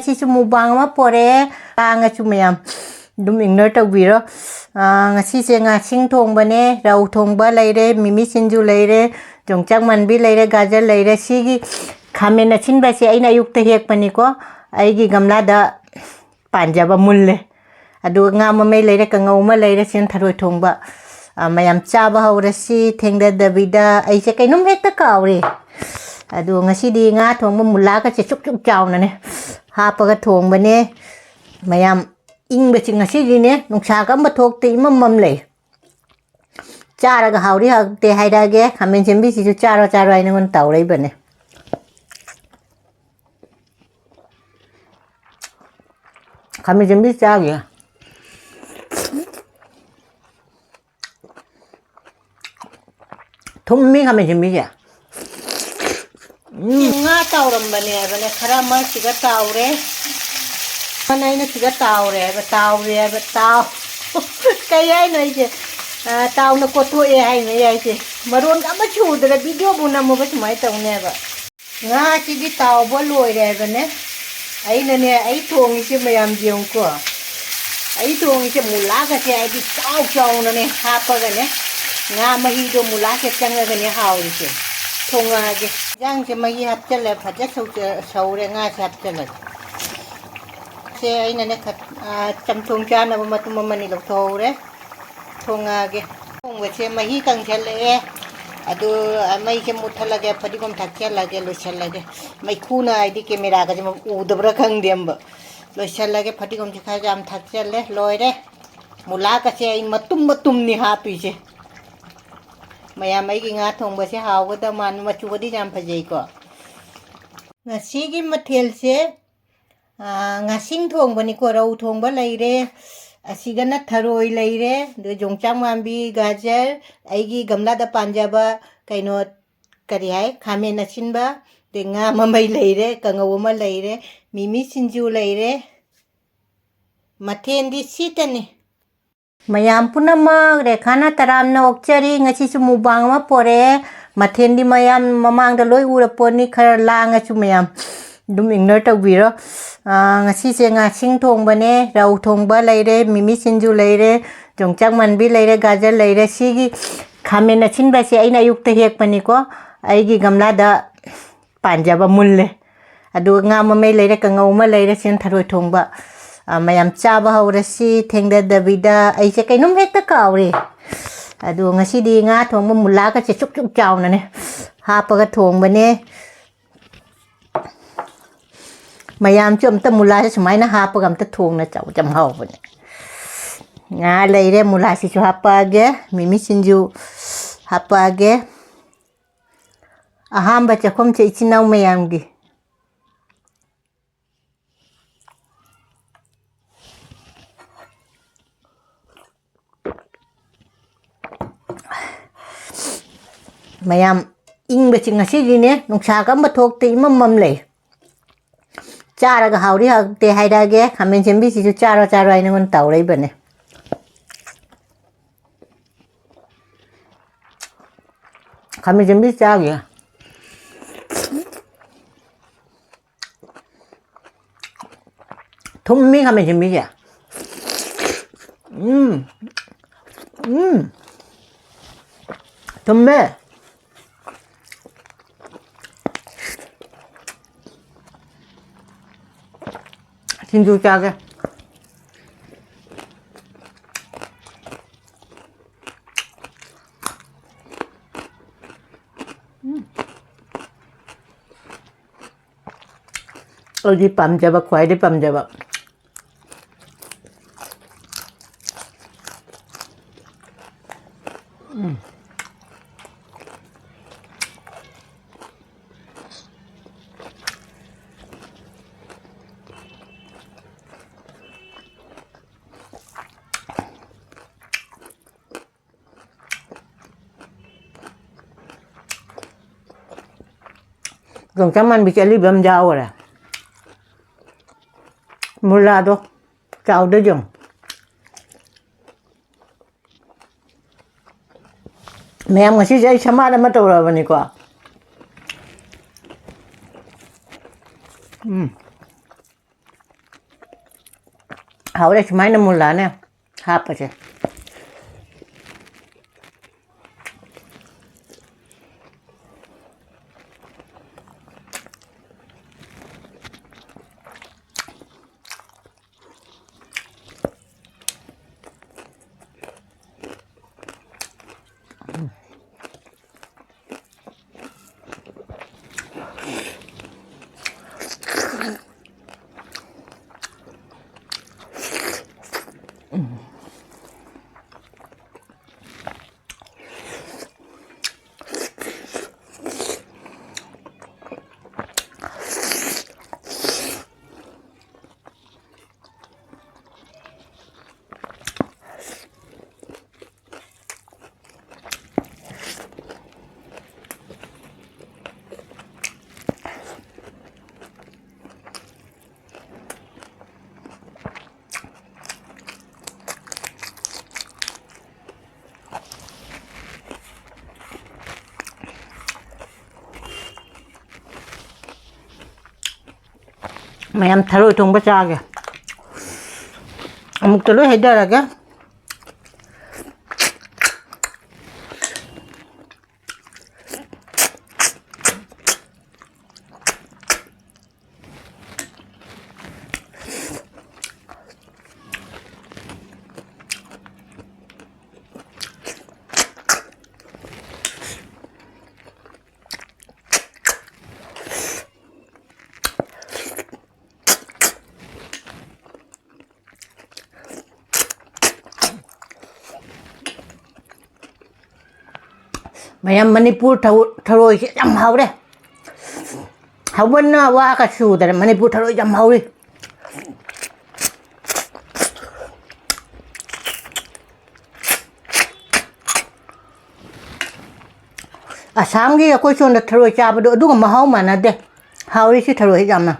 Sisu mubang ma pore nga chu mayam dum ignore tawbiro ngasi se ngashing thongba ne rau thongba leire mimi sinju leire jongchak manbi leire gajar leire sigi khamen achinba se aina yukta hek pani ko aigi gamla da panjaba mulle adu nga ma mai leire kangau ma leire sin tharoi thongba mayam chaba haurasi thengda dabida ai se kainum hekta kawre adu ngasi di nga thongba mulla ka che chuk chuk chawna ne hapaga thongba ne mayam ing baching ngasi di ne nungsa ka mathok te imam le chara ga hauri ha te haida ge khamen chembi si chu charo charo ai ngon tawrei bane khamen chembi cha ge thummi khamen chembi ya nga tawram bane khara ma siga tawre Mana siga tawre ba taw kaya no ije taw na ko to e ai ne ai je maron ka ma chu da video bu na mo ba mai taw ne ba nga chi di taw bo loi re ba ne ai na ne ai thong chi mayam jiong ko ai thong chi mula ka che ai di taw chaw na ne ha pa ga ne nga ma hi do mula ke chang ga ne haw ri che thong ga ge jang che ma hi hap che le pha che sau re nga chat che le se ai na ne khat cham thong cha na ma tu ma ni lo tho re thong ge thong we che ma hi kang che le adu mai che muthala ge phadi kom thak che la ge lo chal la ge mai khu na ai di camera ga je ma u da bra khang dem ba lo chal la ge phadi kom che kha jam thak che le loi re mula ka che ai matum ni ha pi che maya mai gi nga thong ba se haw ga da man ma chu ga di jam phajei ko ngashigi mathel se Ngashing thongba ni ko rau thongba leire asigana Tharoi leire do jongchak mambi gajar aigi gamla da panjaba kaino kari hai khamen achinba de nga mamai leire kangau ma leire mimi sinju leire Mathel di sitani mayam punama rekhana taramna okchari ngasi su mubang ma pore Mathel di mayam mamang da loi ura poni khar langa chu mayam dum ignore tawbiro ngasi se ngashing thongba ne rau thongba leire mimi sinju leire jongchak manbi leire gajar leire sigi khamen achinba se aina yukta hek pani ko aigi gamla da panjaba mulle adu nga ma mai leire kangau ma leire sin tharoi thongba mayam chaba haurasi thengda dabida ai se kainum hekta kawre adu ngasi di nga thongba mulla ka che chuk chuk chawna ne hapaga thongba ne Mayam chu amta mula se sumai na hapa gam ta thong na chaw jam haw bane nga leire mula si chu hapa ge mimi sinju hapa ge ahamba chakhom che ichinau mayam gi mayam ing ba ching ngasi di ne nungsa ka mathok te imam le chara ga hauri ha te haida ge khamen chembi si chu charo charo ai ngon tawrei bane khamen chembi cha ge thummi khamen chembi ya thumme Singju cha ge Odi pamjaba khwai de pamjaba Còn chắc man bị chạy bầm dao rồi. Mula đó, chào đứa dùng. Mayam ngasi jai sama ada mata ora bani ko. 하울에 주마이는 몰라네. 아빠지. Mayam Tharoi Thongba cha kìa. Một tờ lưới hay đây là kìa. Mayam Manipur Tharoi jam hau đấy. Hau bên wa ka su tại Manipur Tharoi jam hau đi. À sáng kia coi xuống được Tharoi cha bữa đúng mà hau mà nè đây. Hau đi chứ Tharoi jam nè.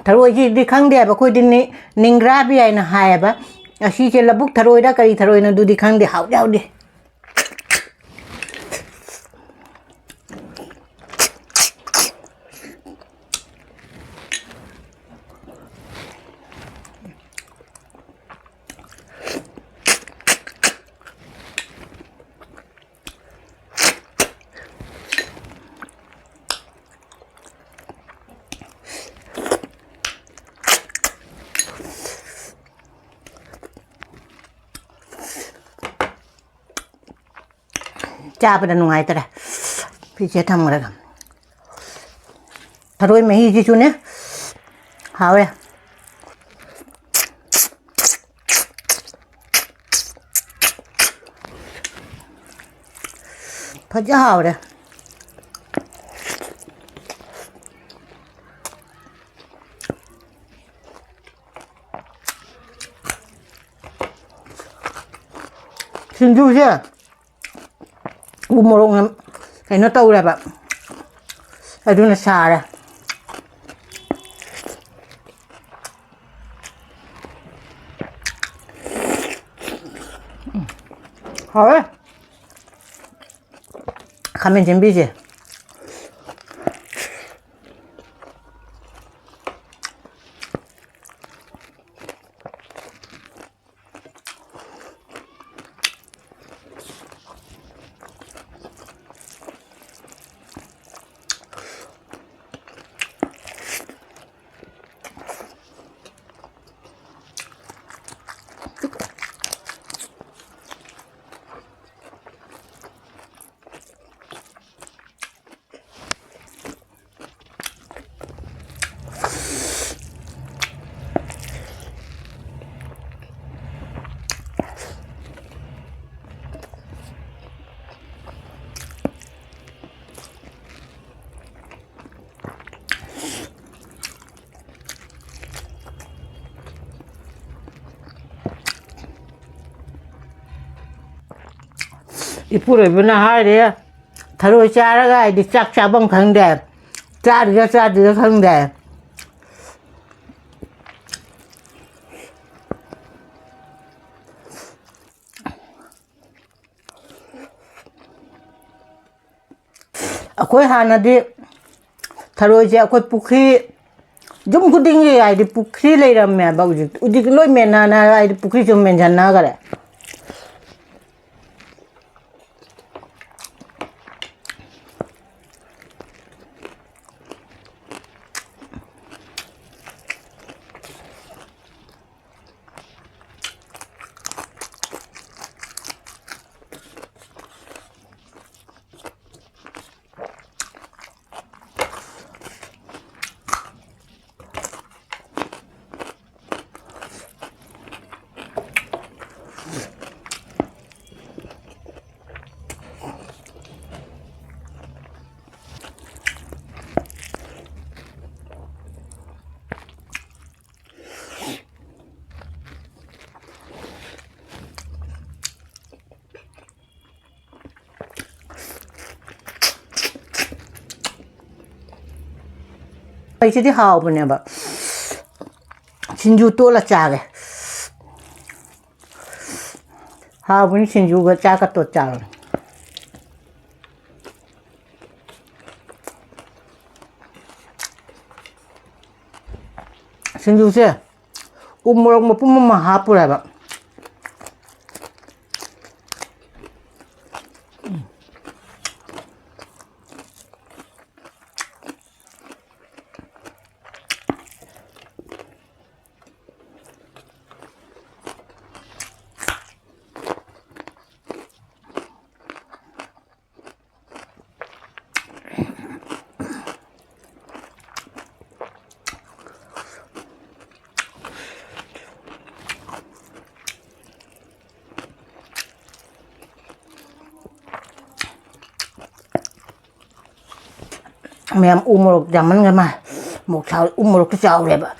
Tharoi ji di khang de ba khoi din ningra bi ai na hai ba asi che labuk tharoi da kari tharoi na du di khang de hau dau đi. Cha pada nungai tara phi che tham ra Tharoi me hi ji chu ne hao ya pha ja hao ra Singju chưa umurong cái nó tâu là bạn ở đây là xà ra hỏi 가면 준비지 이쁘게 변화하래. Tharoi 짜라가 이제 쫙 잡은 건데 짜르가 건데 अखोई हानदी थरोई से अखोई पुखरी जुम खुदिंगे आइदि पुखरी लेरमे बाउजी उदिक लोय मेना ना आइदि पुखरी जुम मेंजना करे ऐसे हाव बनेबा सिंजू तोला चागे हाव बनी सिंजू का चाका तो चागे सिंजू से उमरक मपुम महापुराबा Mayam umurok zaman gak mah mau caw umurok caw deh ba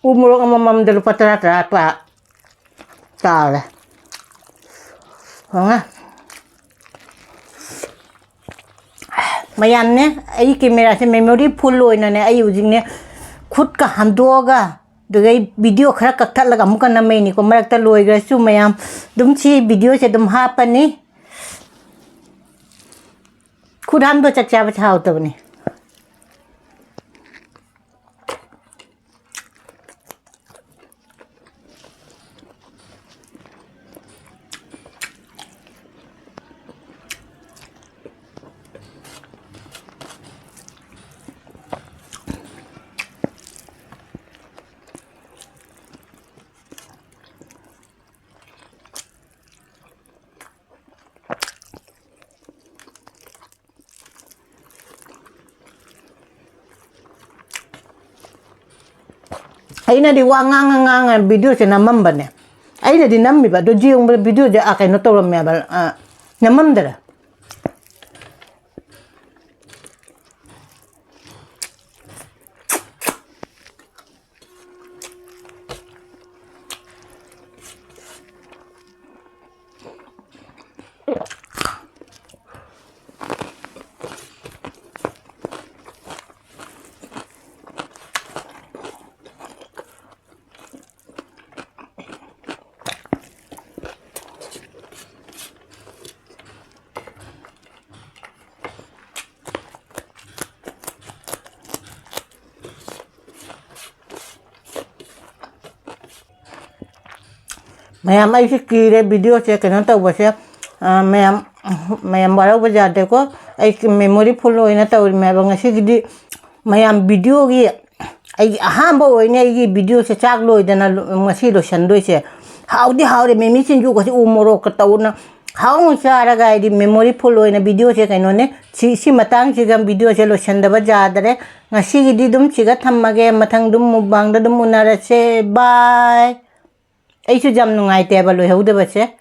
umurok sama mam dulu patera apa caw deh nggak Mayam ne आई कैमरा से मेमोरी फुल होइना ने आई उजिंग ने खुद का हंदोगा दुगई वीडियो खरा कक्था लगा मुका नमे नि को मरकता लोइग्रसु मयाम दुमची वीडियो से दुम हापनी खुद हम दो चचा बचाओ तबनी Aina di wangang video se namam bane aina di nammi ba do jiung video je akai no toro me ba namam dara Mayam ai kire video che kana ta wase mayam baro baja de ko ai memory full hoina ta me ba ngashigi mayam video gi ai ahamba hoina ai video se chak loi dana ngasi lo shandoi se howde memi sinju ko se umoro ka tauna how chara ga di memory full hoina video che kaino ne si matang chi gam video se lo shanda ba ja dare ngashigi di dum chiga thammage mathang dum mubang da dum unara se bye ai chu jam nungai te ba lo heude ba che